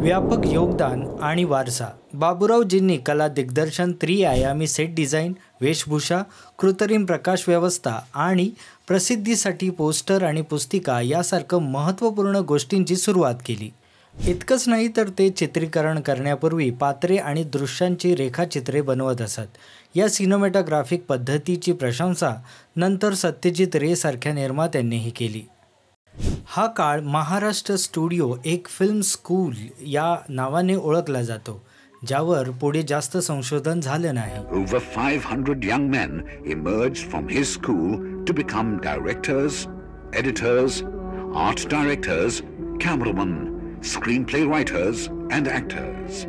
व्यापक योगदान आणि वारसा. बाबूरावजींनी कला दिग्दर्शन, त्रिआयामी सेट डिझाईन, वेशभूषा, कृत्रिम प्रकाश व्यवस्था आणि प्रसिद्धीसाठी पोस्टर आणि पुस्तिका यासारखं महत्त्वपूर्ण गोष्टींची सुरुवात केली. इतकंच नाही तर ते चित्रीकरण करण्यापूर्वी पात्रे आणि दृश्यांची रेखाचित्रे बनवत असत. या सिनेमॅटोग्राफिक पद्धतीची प्रशंसा नंतर सत्यजित रे सारख्या निर्मात्यांनीही केली. हा काळ महाराष्ट्र स्टुडिओ एक फिल्म स्कूल या नावाने ओळखला जातो, ज्यावर पुढे जास्त संशोधन झालं नाही. Over 500 young men emerged from his school to become directors, editors, art directors, cameramen, screenplay writers and actors.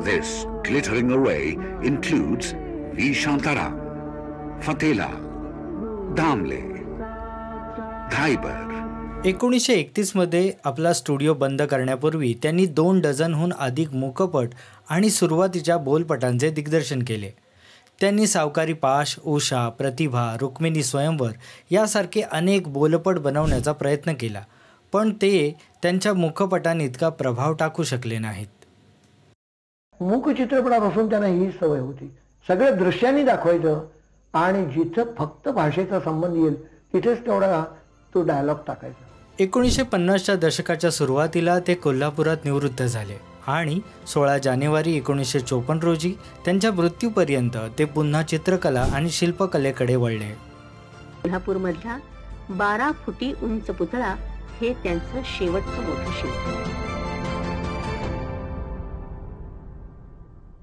This glittering array includes V. Shantara, Fatela, Damle, Dhaibar. 1931 मध्ये आपला स्टुडिओ बंद करण्यापूर्वी त्यांनी 2 डझनहून अधिक मूकपट आणि सुरुवातीच्या बोलपटांचे दिग्दर्शन केले. त्यांनी सावकारी पाश, उषा, प्रतिभा, रुक्मिणी स्वयंवर यासारखे अनेक बोलपट बनवण्याचा प्रयत्न केला, पण ते त्यांच्या मूकपटांइतका प्रभाव टाकू शकले नाहीत. मूक चित्रपटापासून त्यांना ही सवय होती, सगळं दृश्यांनी दाखवायचं आणि जिथं फक्त भाषेचा संबंध येईल तिथेच तेवढा तो डायलॉग टाकायचा. 1950च्या दशकाच्या सुरुवातीला ते कोल्हापुरात निवृत्त झाले आणि 16 जानेवारी 1954 रोजी त्यांच्या मृत्यूपर्यंत ते पुन्हा चित्रकला आणि शिल्पकलेकडे वळले. कोल्हापूरमधला 12 फुटी उंच पुतळा हे त्यांचं शेवटचं मोठं शिल्प.